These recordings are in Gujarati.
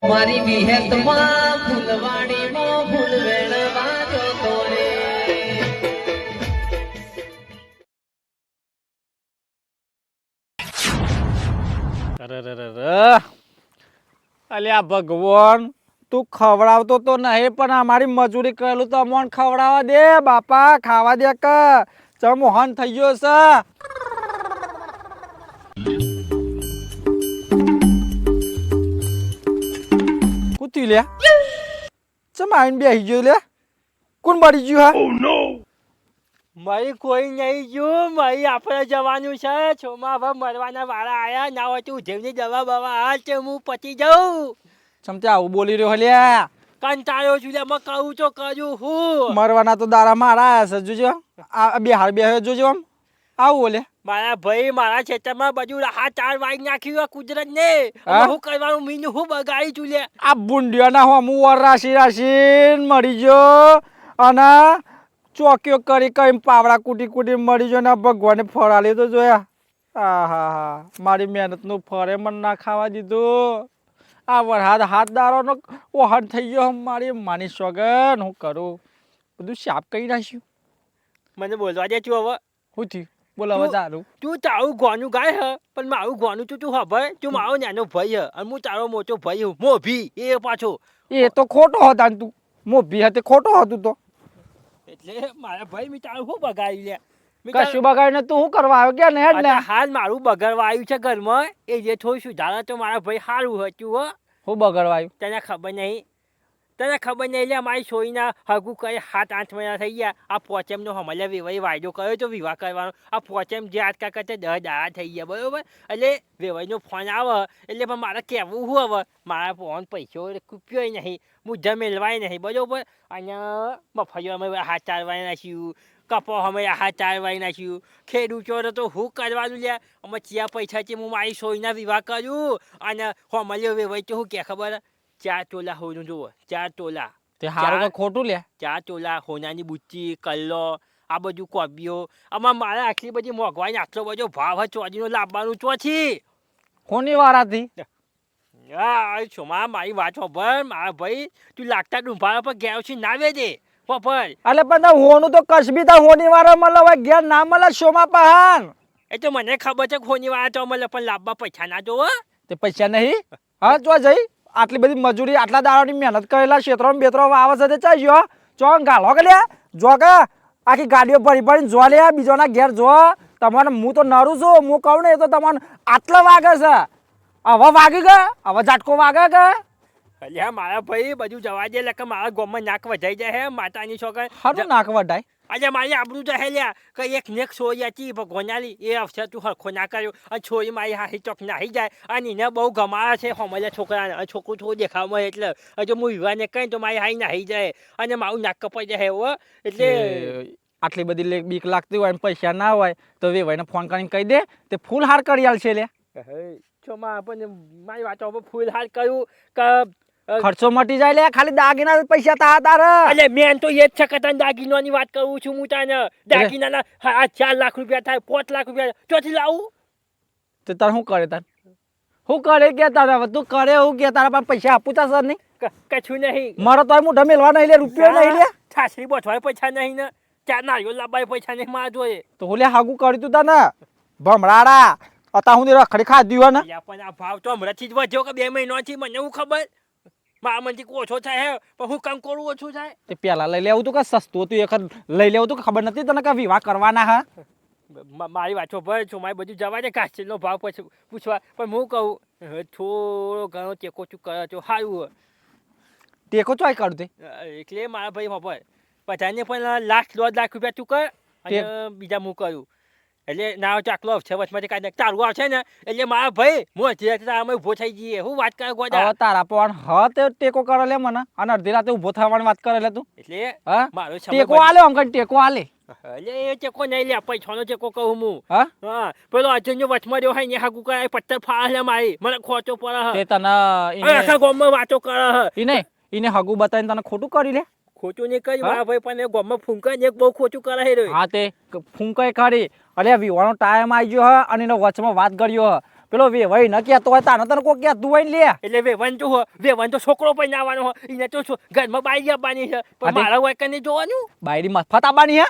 મારી વિહેતમાં ફૂલવાડીમાં ફૂલ વેણવા જતો રે. અલ્યા ભગવાન, તું ખવડાવતો તો નહીં પણ અમારી મજૂરી કરેલું તો અમોન ખવડાવવા દે બાપા, ખાવા દે કે ચમોહન થઈ ગયો છે. કુતી લે ચમ આઈને બેસી ગયો લે, કોણ મરી ગયું? હા મારી કોઈ નહીં ગયું, મારી આપણે જવાનું છે. છોમાં હવે મરવાના વાળા આયા ના હોય તો ઉજવની દવા બવા હાલ છે, હું પતી જાઉં. ચમતે આવું બોલી રહ્યો લ્યા? કંટાળ્યો છું લે, મેં કહું તો કર્યું હું. મરવાના તો દારા મારા આયા છે, જોજો આ બિહાર બે જોજો આમ આવું બોલે. મારા ભાઈ મારા ખેતરમાં બધું હાથ ચાર વાઈ નાખ્યું હોય કુદરત ને. શું કરવાનું મીનું હું બગાડી છું લે. આ બુંડિયાના હોમું વર રાશી મરી ગયો અને ચોકીઓ કરી કઈ પાવડા કૂટી કૂટી મરી ગયો ને ભગવાને ફળાલી તો જોયા. હા હા હા, મારી મહેનતનું ફળે મને ના ખાવા દીધું. આ વરસાદ હાથ દારોનો ઓહન થઈ ગયો. મારી માની સોગન હું કરું, બધું સાફ કરી નાખ્યું. મને બોલવા દે તું હવે. શું થયું બોલાવા તારું? તું તારું ગોનું ગાય હ, પણ મારું ગોનું તું ખબર. તું મારો નાનો ભાઈ હ અને હું તારો મોટો ભાઈ હું. મોભી એ પાછો એ તો ખોટો હતા ને, તું મોભી હતી ખોટો હતું તો. એટલે મારા ભાઈ મેં તારું શું બગાડી લે. કશું બગાડીને તું શું કરવા આવ્યો કે ને? એટલે હાલ મારું બગડવા આવ્યું છે ઘરમાં, એ જે થોડું સુધારા તો મારા ભાઈ સારું હતું હો. હું બગાડવા આવ્યું તને ખબર નહીં? તને ખબર નહીં લે, મારી સોઈના હગું કરી 7-8 મહિના થઈ ગયા. આ પોચેમનો હમલે વેવાઈ વાયદો કર્યો તો વિવાહ કરવાનો. આ પોચેમ જે આજકા કરતા 10 દાડા થઈ ગયા બરોબર. એટલે વેવાઈનો ફોન આવે એટલે પણ મારે કહેવું શું હવે, મારા ફોન પૈસો કૂપ્યો નહીં, મુદ્દા મેળવાય નહીં બરોબર. અને મફળીઓ અમે હાથ ચાલવાય નાખ્યું, કપો અમે હાથ ચાલવાય નાખ્યું. ખેડૂતો તો શું કરવાનું લે. અમે ચિયા પૈસાથી હું મારી સોઈના વિવાહ કર્યું અને હમલે વેવાઈ તો શું કે ખબર? 4 તોલા હોનું જુઓ, 4 તોલા. તે હારું કે ખોટું લે? 4 તોલા હોનાની બુટ્ટી, કલ્લો, આ બધું કોબીઓ. આમાં મારે આટલી બધી મોંઘવાઈ આટલો બધો ભાવ હોય ચોરીનો લાવવાનું ચોથી. કોની વારાથી? છોમાં મારી વાત ખબર મારા ભાઈ, તું લાગતા ડુંભારા પર ગયા છે ના વેજે ખબર. એટલે પણ હોનું તો કસબી તા હોની વાળા મળે, હવે ઘેર ના મળે શોમાં પહાન. એ તો મને ખબર છે હોની વાળા તો મળે, પણ લાવવા પૈસા ના જોવો. તે પૈસા નહીં? હા જો જઈ આટલી બધી મજૂરી આટલા દાડાની મહેનત કરેલા ક્ષેત્રો બેત્રો આવે છે તે ચાલ્યો ચો ગાલો કે લે જો કે આખી ગાડીઓ ભરી ભરીને જો લે બીજોના ઘેર જો. તમારે હું તો નરું છું, હું કહું ને એ તો તમને આટલા વાગે છે. હવે વાગી ગયા, હવે ઝાટકો વાગે કે? અલ્યા મારા ભાઈ બધું જવા દે, એટલે મારા ગામમાં નાક વધાઈ જાય હે માતાની છોકરા. હારું નાક વઢાય. આજે મારી આબરૂ તો હે લ્યા કે એક નેક છોરી હતી ભગવાનાલી, એ અવસર તું હરખો ના કર્યો અને છોરી મારી હાથી ચોક નાહી જાય અને એને બહુ ગમાડે છે હમલે છોકરાને. અને છોકરું થોડું દેખાવામાં એટલે હજુ હું વિવાહને કહી તો મારી હાઈ નાહી જાય અને મારું નાક કપાઈ જાય હો. એટલે આટલી બધી બીક લાગતી હોય પૈસા ના હોય તો વેવાઈને ફોન કરીને કહી દે, તે ફૂલ હાર કરી આલશે લે. છોમાં આપણને મારી વાતો ફૂલ હાલ કર્યું કે ખર્ચો મટી જાય લે, ખાલી દાગીના પૈસા તા તારે. એટલે મેન તો એ જ છે કે તને દાગીનાની વાત કરું છું હું તને. દાગીનાના 4 લાખ રૂપિયા થાય, 5 લાખ રૂપિયા ચોથી લાવું. તો તારે શું કરે? તાર શું કરે કે તારે? હવે તું કરે એવું કે તારા પાસે પૈસા આપું તા સર નહીં? કશું નહીં. મારો તો મોઢા મેલવા નહીં લે, રૂપિયો નહીં લે. છાસરી બોઠવાય પૈસા નહીં ને, 4 નારિયેળ લાવવાય પૈસા નહીં મારા જોઈએ. તો હું લે હાગું કર્યું તું તને ભમરાડા અતા હું રખડી ખાધી હોય ને. પણ આ ભાવ તો હમણાંથી જ વધ્યો કે 2 મહિનાથી, મને એવું ખબર. મારા મનથી ઓછો થાય પણ હું કામ કરું ઓછું થાય. તે પેલા લઈ લેવું તું કે સસ્તું હતું એક લઈ લેવું તું, ખબર નથી તને કે વિવાહ કરવાના? હા મારી વાતો ભર છો, મારી બધું જવા દે. ઘાસનો ભાવ પછી પૂછવા, પણ હું કહું થોડો ઘણો ટેકો ચૂક કરે તો સારું. ટેકો ચોય કરું તે એટલે મારા ભાઈ ખબર બધાને પણ 1-1.5 લાખ રૂપિયા તું કર અને બીજા હું કરું. એટલે ના ચાકલો છે વચમાંથી કાંઈ તારું આવશે ને એટલે મારા ભાઈ હું તારામાં ઊભો થઈ જઈએ. હું વાત કરે ગોડા તારા પણ હ તે ટેકો કરે લે મને અને અડધી રાતે ઊભો થવાની વાત કરે લે તું. એટલે હા મારો ટેકો આલે આમ કઈ ટેકો આલે. એટલે એ ટેકો નહીં લે, પૈસાનો ટેકો કહું હું. હા પેલો અજયનો વચમાં રહ્યો હોય ને હાકુ કરે પથ્થર ફાળે મારી મને ખોટો પડે. તે તને આખા ગામમાં વાતો કરે. એને હગું બતાવીને તને ખોટું કરી લે. ખોટું નહીં કર્યું મારા ભાઈ, પણ એ ગામમાં ફૂંકાય ને એક બહુ ખોટું કરે રહ્યો. હા તે ફૂંકાય ખરી. અરે વિવાનો ટાઈમ આવી ગયો હ અને એનો વચમાં વાત કર્યો હ પેલો વેવાઈ ન કહેતો હોય તાને તને કોઈ કહેતું હોય ને લે. એટલે વેવન તો છોકરો પણ આવવાનો હોય એને તો ઘરમાં બાઈ આપવાની છે પણ હા તે- મારા હોય કને જોવાનું બાયરી મફત આવવાની હે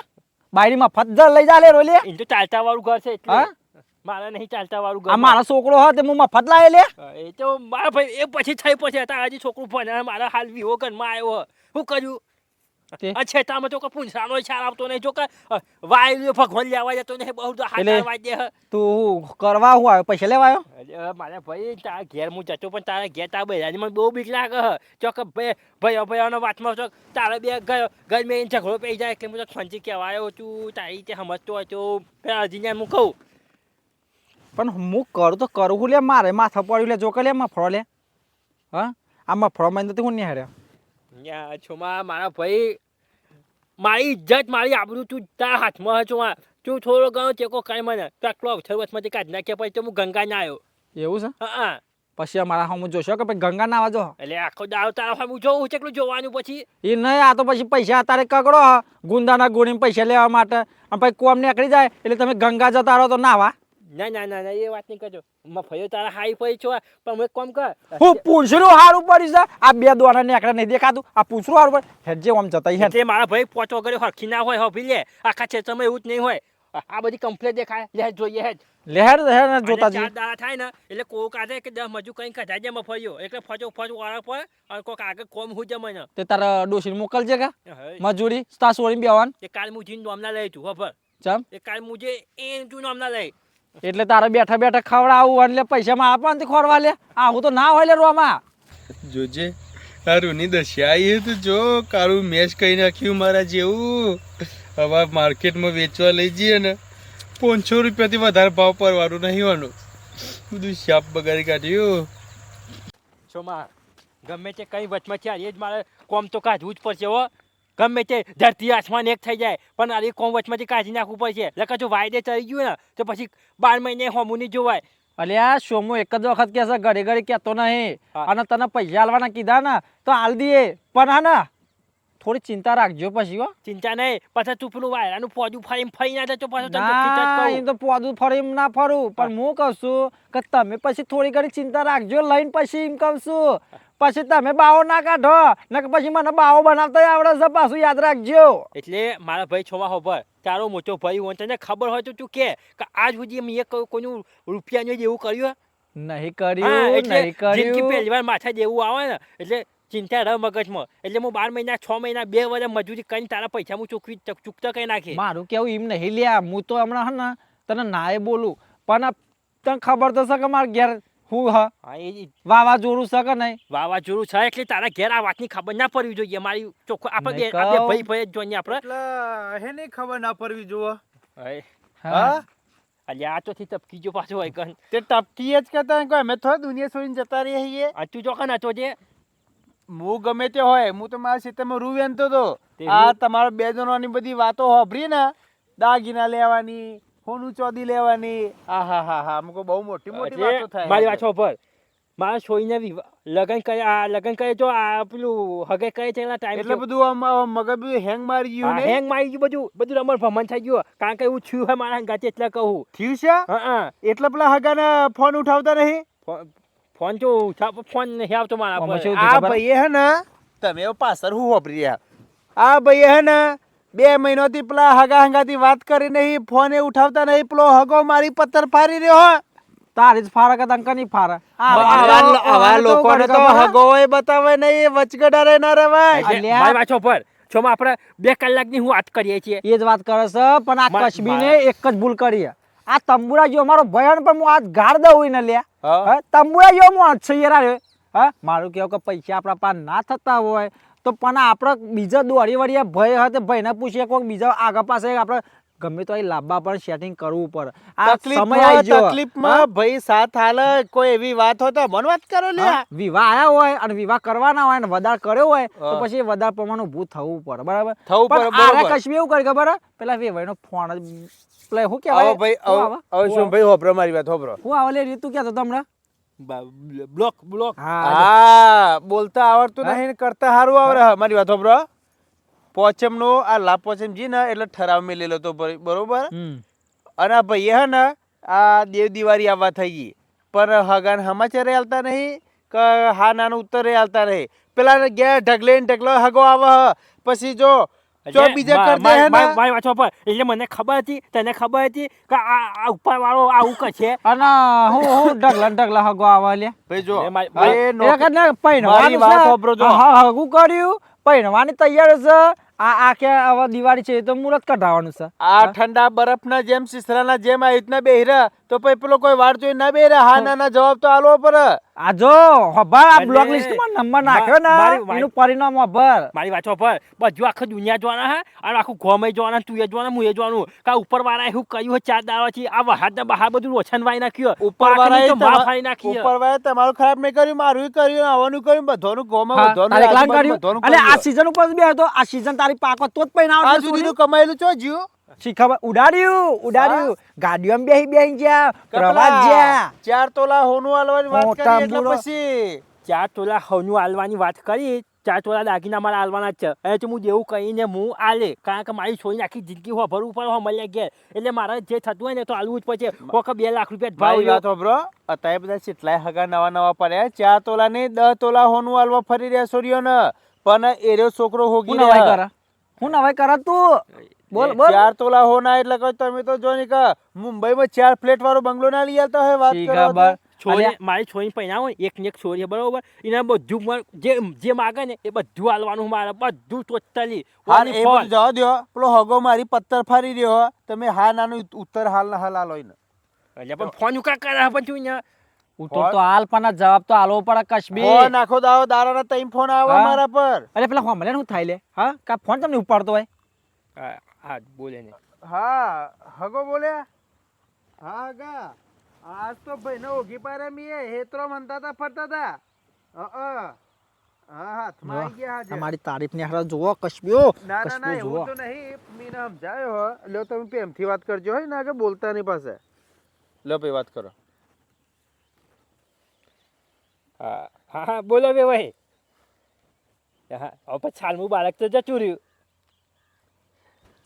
બાયરી મફત જ લઈ જા લે રો લે. એને તો ચાલતા વાળું ઘર છે એટલે હા? મારા નહીં ચાલતા વાળું આ ઘર મારો છોકરો હોય તે હું મફત લાવે લે. એ તો મારા ભાઈ એ પછી થઈ પછી હતા હજી છોકરું ભણે મારા હાલ વિવો ઘરમાં આવ્યો શું કર્યું તે? અચ્છા તામાં તો કે પૂંછાનો ઈશાર આવતો નહીં જો કે વાયુ ભગવાન લેવા જતો નહીં બહુ તો હાથ એટલે- આવવા દે હે. તું કરવા હું આવ્યો પૈસા લેવા આવ્યો. અરે મારા ભાઈ તારા ઘેર હું જતો પણ તારા ઘેર તારા બૈરાની મને બહુ બીક લાગે હે ચોક ભાઈઓનો વાતમાં ચોક તારા બે ઘર મેં ઝઘડો પડી જાય એટલે હું તો ખંચી કહેવાયો તું તારી રીતે સમજતો હોય તો હજીને હું કહું પણ હું કરું તો કરું હું લે મારે માથા પડ્યું લે જો કે લે મફળો લે હા આ મફળો માં નથી હું નહીં હાર્યો. છોમાં મારા ભાઈ મારી ઇજ્જત મારી આબરૂ તું તારા હાથમાં હે છોમાં તું થોડો ઘણો ટેકો કઈ મને તો આટલો અવસર વચમાંથી કાઢી નાખ્યા પછી તો હું ગંગા ના આવ્યો એવું છે હા પછી અમારા હું જોશો કે પછી ગંગા ના આવજો. એટલે આખો દાડો તારા સામે જોઉં કેટલું જોવાનું પછી એ નહીં આ તો પછી પૈસા અત્યારે કગડો હ ગુંદાના ગુણીને પૈસા લેવા માટે અને પછી કોમ નીકળી જાય એટલે તમે ગંગા જતા રહો તો નાવા. ના ના ના ના એ વાત નહીં કરજો મફયો તારા હાઈ પડી છો પણ હું એક કામ કર હું પૂંછડું સારું પડી છે આ બે દોના નીકળે નહીં દેખાતું આ પૂંછડું સારું પડે હેડ જે આમ જતા હેડ. એટલે મારા ભાઈ પોચો વગર હરખી ના હોય હોભી લે આખા ક્ષેત્રમાં એવું જ નહીં હોય આ બધી કમ્પ્લેટ દેખાય લે જોઈએ હેડ લહેર લહેર જોતા અને જઈએ. 4 દાડા થાય ને એટલે કોઈ કાઢે કે 10 મજુ કઈ કઢાઈ જાય મફયો એટલે ફચો ફચ વાળા પર અને કોઈક આગળ કોમ હું મને તે તારા ડોશી મોકલજે કે હવે મજૂરી તા સોળી બેવાન એ કાલ હું જીન નામના લઈ તું ખબર ચમ એ કાલ મુજે એ તું નામના લઈ એટલે તારે બેઠા બેઠા ખવડાવું એટલે પૈસા માં આપવા ખોરવા લે આવું તો ના હોય લે રોમાં. જોજે તારુંની દશા આવી તો જો કારું મેચ કહી નાખ્યું મારા જેવું હવે માર્કેટમાં વેચવા લઈ જઈએ ને 500 રૂપિયાથી વધારે ભાવ પરવાનું નહીં વાનું બધું શાપ બગાડી કાઢ્યું. છોમાં ગમે તે કઈ વચમાં છે એ જ મારે કોમ તો કાઢવું જ પડશે હો ગમે તે ધરતી આસમાન એક થઈ જાય પણ આ કોમ વચમાંથી કાઢી નાખવું પડશે એટલે જો વાયદે ચડી ગયું ને તો પછી 12 મહિને હોમું નહીં જોવાય. અલે આ સોમો એક જ વખત કે છે ઘડી ઘડી કહેતો નહીં હા. અને તને પૈસા આલવાના કીધા ને તો આલ દઈએ પણ હા ને થોડી ચિંતા રાખજો પછી હો. ચિંતા નહીં પછી તું પેલું વાયરાનું પોજું ફરી ના જતો પાછો તને ના ખીચ જ એ તો પોદું ફરી એમ ના ફરું પણ હું કહું છું કે તમે પછી થોડી ઘણી ચિંતા રાખજો લઈને પછી એમ કહું છું પછી તમે બાવો ના કાઢો ને પછી મને બાવો બનાવતા આવડે છે પાછું યાદ રાખજો. એટલે મારા ભાઈ છોમાં હોભર તારો મોટો ભાઈ હોય તને ખબર હોય તો તું કે આજ સુધી મેં કોઈનું રૂપિયાનું જેવું કર્યું નહીં હા, કર્યું એટલે નહીં જિંદગી કર્યું પહેલી વાર માથે દેવું આવે ને એટલે ચિંતા રહે મગજમાં એટલે હું 12 મહિના 6 મહિના 2 વર્ષ મજૂરી કરીને તારા પૈસા હું ચૂકતા કઈ નાખી મારું કેવું એમ નહીં લ્યા હું તો હમણાં હે ને તને નાય બોલું પણ આ તને ખબર તો છે કે મારા ઘેર હું હ હા એ વાવાઝોડું છે કે નહીં વાવાઝોડું છે એટલે તારા ઘેર આ વાતની ખબર ના પડવી જોઈએ મારી ચોખ્ખો આપણે નહીં બે કહું. ભાઈ ભાઈ જ જોઈએ આપણે એટલે હે નહીં ખબર ના પડવી જુઓ હા અલ્યા આ તો થી ટપકી જો પાછો હોય કન તે ટપકી જ કહેતા કોઈ અમે થોડા દુનિયા છોડીને જતા રહીએ છીએ. આ તું જો કન હતો જે હું ગમે તે હોય હું તો મારા ખેતરમાં રૂ વેનતો હતો તે આ રૂ- તમારા બે જણોની બધી વાતો હોભરી ને દાગીના લેવાની હોનું ચોદી લેવાની આ હા હા હા અમુક બહુ મોટી મોટી વાતો એટલે થાય મારી વાત પર મારા છોઈને લગન કરે આ લગન કરે તો આ પેલું હગે કરે છે એના ટાઈમ એટલે બધું આમ મગજ બધું હેંગ મારી ગયું ને હેંગ મારી ગયું બધું રમણ ભમણ થઈ ગયું કારણ કે એવું થયું હે મારા ગાતે એટલે કહું થયું છે હા એટલે પેલા હગાને ફોન ઉઠાવતા નહીં ફોન તો ફોન નહીં આવતો મારા આમાં પર શું આ ખબર? ભાઈએ હે ને તમે એવો પાછળ હું વાપરી રહ્યા આ ભાઈએ હે ને 2 મહિનાથી પેલા હગા હંગાથી વાત કરી નહીં ફોને ઉઠાવતા નહીં પેલો હગો મારી પથ્થર ફારી રહ્યો હો તારી જ ફારા કે તંકા નહીં ફારા આવા લોકોને તો હગોય બતાવે નહીં વચગડા રહે ના રવાય એટલે અલ્યા. મારી વાત પર છોમાં આપણે 2 કલાકની હું વાત કરીએ છીએ એ જ વાત કરે છે પણ આ મા- કશ્મીને એક જ ભૂલ કરી છે. આ તંબુરા જો મારો ભયન પણ હું આજ ગાળ દઉં ને લ્યા હા. હા, તંબુરા જો હું આજ છે યાર હા મારું કેવું કે પૈસા આપણા પાસે ના થતા હોય તો પણ આપણે બીજા દોડી વળીએ ભય હતા ભયને પૂછીએ કોઈ બીજા આગળ પાસે આપણે ગમે તો એ લાંબા પણ સેટિંગ કરવું પડે આ સમય આવી ગયો તકલીફમાં ભાઈ સાથ હાલે કોઈ એવી વાત હોય તો મન વાત કરો લે હા, વિવાહ આયા હોય અને વિવાહ કરવાના હોય અને વધાર કર્યો હોય તો હા. પછી એ વધારે પ્રમાણનું ઊભું થવું પડે બરાબર થવું પડે, પણ આરે બરોબર. કશ્મીર એવું કરી ખબર હે? પેલા વેવાઈનો ફોન જ પેલા શું આવો કહેવાય ભાઈ શું આવે? હવે શું ભાઈ હોભરો મારી વાત હોભરો હું આવે લે રીતુ કહેતો તમને બ્લોક હા બોલતા આવડતું હા? નહીં ને કરતા સારું આવડે મારી વાત હોભરો પોચમ નો આ લા પોચમ જી ને એટલે ઠરાવ મેલેલો હતો બરોબર હમ. અને આ ભાઈએ હે ને આ દેવ દિવાળી આવવા થઈ ગઈ પણ હગાન સમાચારે આલતા નહીં કે હા નાનું ઉત્તરે આલતા નહીં. પેલા ઘેર ઢગલે ને ઢગલો હગો આવે હ. પછી જો જો બીજા કર દે હે ને મારી વાંચો પર એટલે મને ખબર હતી તને ખબર હતી કે આ ઉપર વાળો આવું કરશે. અને હું ઢગલા હગો આવે લે ભાઈ જો એ મારી- એ એ કને મારી પૈણવાનું વાત છે. સાંભળો જો. હા હગું કર્યું પૈણવાની તૈયાર છે. આ કે હવે દિવાળી છે એ તો મુહૂર્ત કઢાવવાનું છે. આ ઠંડા બરફના જેમ સિસરાના જેમ આ રીતના બેહરા તો પછી પેલો કોઈ વાર જોઈ ના બેહરા. હા ના ના જવાબ તો આલવો પડે. આ જો હબાર આ એટલે બ્લોક લિસ્ટમાં નંબર નાખ્યો ને એનું પરિણામ હબાર. મારી વાંચો પર બધું આખી દુનિયા જોવાના હે અને આખું ગોમે જોવાના તું એ જોવાના હું એ જોવાનું કા ઉપર વાળા એવું કર્યું હોય 4 દાડાથી આ વહાદના બહાર બધું રોશન વાઈ નાખ્યું ઉપરવાળાએ તો માફ ફાડી નાખી ઉપરવાળાએ તમારું ખરાબ નહીં કર્યું, મારું કર્યું, આવવાનું કર્યું, બધાનું ગોમાં હા, બધાનું તારે એકલાને આજુબાજુ કર્યું. બધાનું અને આ કર્યું. સીઝન ઉપર જ બેહતો આ સીઝન તારી પાકો તો જ આ પૈણાવવાનું સુધીનું કમાયેલું છો જ્યું? શીખવા ઉડાડ્યું ગાડીઓમાં બેહી જ્યાં પ્રવાસ કપલા, જ્યાં 4 તોલા હોનું આલવાની વાત મોટા કરી એટલે મૂળો. પછી 4 તોલા હવનું આલવાની વાત કરી 4 તોલા દાગીના મારા આલવાના જ છે અને તો હું દેવું કહીને હું આલે કારણ કે મારી છોડીને આખી જિંદગી હોભરવું પડે મળ્યા ઘેર એટલે મારે જે થતું હોય ને તો આલવું જ પડશે. કોક 2 લાખ રૂપિયા ભાવ મારી વાત સાંભળો. અત્યારે બધા કેટલાય હગા નવા પડ્યા 4 તોલા ને 10 તોલા હોનું આલવા ફરી રહ્યા છોરીઓને. પણ એર્યો છોકરો હોગી હું નવાઈ રહ્યા. કરે હું નવાઈ કરે તું બોલ બોલ 4 તોલા હોના એટલે કહો તમે તો જો ને કે મુંબઈમાં 4 ફ્લેટ વાળો બંગલો ના લઈ આવતા હોય વાત શી કરો તો. ખબર. છોરી અલ્યા. મારી છોરી પહેલા હોય એક ને એક છોરી બરોબર એને બધું જે માગે ને એ બધું આલવાનું મારે બધું ટોટલી હા એ બધું જવા દ્યો. પેલો હગો મારી પત્તર ફરી રહ્યો તમે હા નાનું ઉત્તર હાલ ના હાલ આલો ને. એટલે પણ ફોન ઉકા કરે પણ તું ને ઉત્તર તો હાલ પણ આ જવાબ તો આલવો પડે કશબી. ફોન નાખો દાવો દારાના 3 ફોન આવે હા. મારા પર. અરે પેલા હોમલે શું થાય લે હા કા ફોન તમને ઉપાડતો હોય હા બોલે ને હા હગો બોલ્યા. હા હગા આજ તો ભાઈ ને ઓઘી પારે મીએ હેતરો મનતા તા ફરતા તા. હા હાથમાં આવી ગયા હાજર. અમારી તારીફ ને હારા જુઓ કશબીઓ ના ના ના કશબીઓ જુઓ એવું તો નહીં મીને સમજાયો હો. લ્યો તમે પ્રેમથી વાત કરજો હોય ના કે બોલતા નહીં પાસે. લ્યો ભાઈ વાત કરો. હા બોલો બે ભાઈ હા હવે પછી છાલમું બાળક તો જતું રહ્યું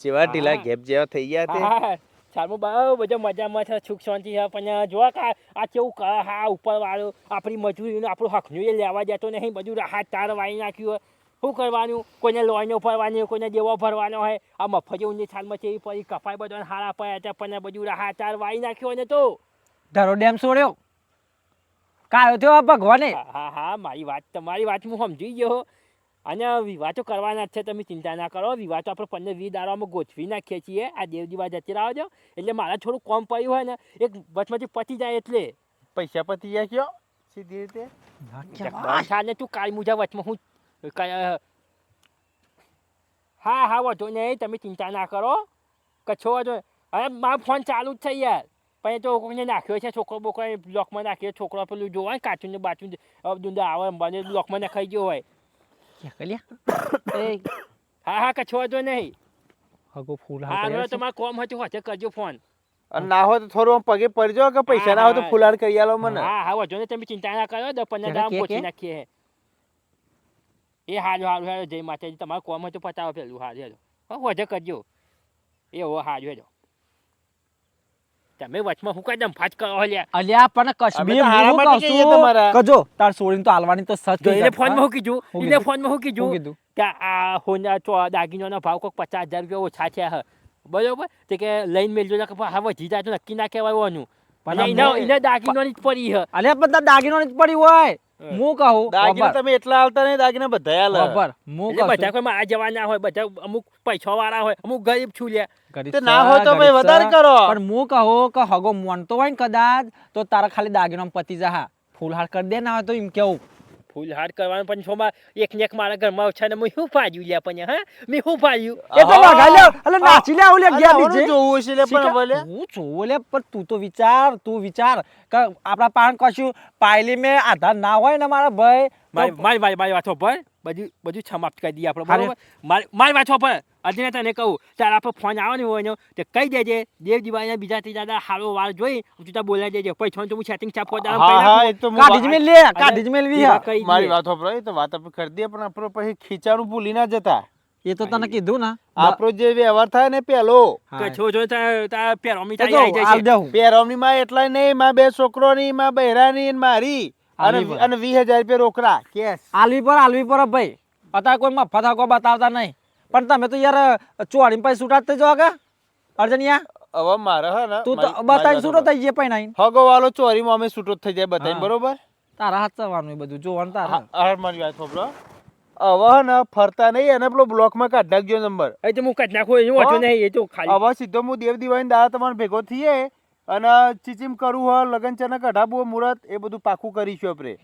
જેવા ઢીલા હા. ગેપ જેવા થઈ ગયા તે. હા છાલમું બાળક બધો મજામાં છે સુખ શાંતિ છે પણ જો આ કેવું કરે હા ઉપર વાળું આપણી મજૂરીનું આપણું હકનું એ લેવા જતો નહીં બધું હાથ તાર વાળી નાખ્યું હોય શું કરવાનું કોઈને લોહીનો ભરવાની હોય કોઈને દેવો ભરવાનો હોય આ મફત ઊંધી છાલમાં છે એ પડી કપાઈ બધો હારા પડ્યા હતા પણ બધું હાથ તાર વાળી નાખ્યો ને તો ધરો ડેમ છોડ્યો કાયો થયો આ ભગવાને હા તમારી વાત હું સમજી ગયો અને વિવાહ તો કરવાના જ છે તમે ચિંતા ના કરો વિવાહ તો આપણે 15-20 દાડામાં ગોઠવી નાખીએ છીએ આ દેવદીવા જતી રહો છો એટલે મારા થોડું કોમ પડ્યું હોય ને એક વચમાંથી પતી જાય એટલે પૈસા પતી ગયા કયો સીધી રીતે. ને તું કાલ મુજા વચમાં હું હા વધુ નહીં તમે ચિંતા ના કરો કચ્છો વધુ અરે મારો ફોન ચાલુ જ છે યાર પણ એ તો કોઈને નાખ્યો છે છોકરો બોકરો બ્લોકમાં નાખ્યો છોકરો પેલું જોવા ને કાચું ને બાચું દુંદા આવે અંબાને બ્લોકમાં નખાઈ ગયો હોય હા કચ્છો વધુ નહીં હગો ફૂલ હા તમારે કોમ હતું હોતે કરજો ફોન અને ના હોય તો થોડું આમ પગે પડજો કે પૈસા ના હોય તો ફુલાર કરી આલો મને. હા વધુ ને તમે ચિંતા ના કરો 10-15 દાડા પહોંચી નાખીએ એ હારું હેલો જય માતાજી તમારે કોમ હતું પતાવો પેલું હારું હેલો હા વધે કરજો એવો હારું હેલો તમે વચમાં હું કદમ ફાટ કરો લ્યા અલ્યા પણ કશ્મીર અમે તો હારા હું માટે કહું કહીએ છું તમારા. કજો તાર છોડીને તો આલવાની તો સચ તો થઈ એને જાય. ફોનમાં હા? શું કીધું શું એને કીધું? ફોનમાં શું શું કીધું કીધું કે આ હોના દાગીનોનો ભાવ કોઈક 50,000 રૂપિયા ઓછા છે હ બરોબર તે કે લઈને મેળજો કે હા વધી જાય તો નક્કી ના કહેવાયનું પણ એને દાગીનોની જ પડી હ અલ્યા બધા દાગીનો જ પડી હોય હું કહું દાગીના તમે એટલા આવતા નહીં દાગીના બધા આલે. ખબર હું એટલે કહું બધા કોઈ મારા જવા ના હોય બધા અમુક પૈસા વાળા હોય અમુક ગરીબ છું લ્યા ગરીબ તે ના છે, હોય તો ગરીબ ભાઈ વધારે છે. કરો. પણ હું કહું કે હગો મોનતો હોય ને કદાચ તો તારા ખાલી દાગીનો પતી જા હા ફૂલ હાર કરી દે ના હોય તો એમ કેવું ફૂલ હાર કરવાનું પણ છોમાં એક ને એક મારા ઘરમાં ઓછા ને મેં શું ફાડ્યું લ્યા પણ હા મેં શું ફાડ્યું એ તો લગાઈ લે એટલે નાચી લે આવું લે અરે ગયા આવવાનું બીજે જોવું છે લે પણ હવે લે. હું જોવું લે પણ તું તો વિચાર કે આપણા પાન કશું પાયલી મેં આધાર ના હોય ને મારા ભાઈ તો મારી વાતો પર બધું સમાપ્ત કરી દઈએ આપણે હારે. બરોબર મારી વાતો પર અજને તને કહું તારે આપણે ફોન આવવાનો હોય ને તો કહી દેજે દેવ દિવાળીના બીજા ત્રીજા દાડા હારો વાર જોઈ તું તાર બોલાવી દેજે પછી તો હું સેટિંગ ચાપ કરી હા એ તો હું કાઢી જ મેલ લે કાઢી જ મેલવી એવા હા. કહી દઈએ. મારી વાત સાંભળો એ તો વાત આપણે કરી દઈએ પણ આપણે પછી ખીચાનું ભૂલી ના જતા. એ તો તને કીધું ને આપણો જે વ્યવહાર થાય ને પેલો કે છો છો તા પેરોમી એ તો તાઈ આવી આલ જશે દઉં. પેરોમની માં એટલાય નહીં, માં 2 છોકરોની, માં બહેરાની ને મારી અને આલી અને 20,000 રૂપિયા રોકડા કેશ. આલવી પર ભાઈ અત્યારે કોઈ મફત હકો બતાવતા નહીં પણ તમે તો યાર ચોરી પાસે છૂટા જ થઈ જાઓ કે અર્જનિયા હવે મારે હે ને તું તો બતાવી છૂટો થઈ જાય પૈ નાઈ હગો વાળો ચોરીમાં અમે છૂટો જ થઈ જાય બધાને, હા. બરોબર? તારા હાથ ચવાનું એ બધું જોવાનું તારા હાર મારી વાત સાંભળો. હવે હે ને ફરતા નહીં એને પેલો બ્લોકમાં કાઢ નાખજો નંબર. એ તો હું કાઢ નાખું એનું વાંધો નહીં એ તો ખાલી હવે સીધો હું દેવ દિવાળી દાડા તમારે ભેગો થઈએ અને ચીચીમ કરવું હોય લગન ચને કઢાવવું હોય મુહૂર્ત એ બધું પાકું કરીશું આપણે.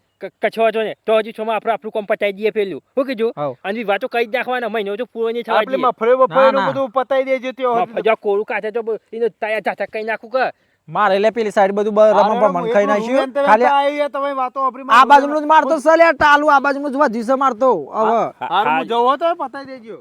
કચ્છો વાંધો ને તો હજી છોમાં આપણું કોમ પતાવી દઈએ પેલું શું કીધું હવ. અને વિવાહ તો કહી જ નાખવાના મહિનો તો પૂરો નહીં થવા આપણે દઈએ મફરે બફરે ના. બધું પતાવી દેજો ત્યાં સુધી. જો કોરું કાઢે તો એનો તાયા જાતા કઈ નાખું કે મારે લે પેલી સાઈડ બધું રમણ ખાઈ નાખ્યું ખાલી ખાલી તમે વાતો વાપરી આ બાજુનું જ મારતો સલે ટાલુ આ બાજુનું જ વધીસે મારતો હવે હારું હું જવો તો પતાવી દેજો.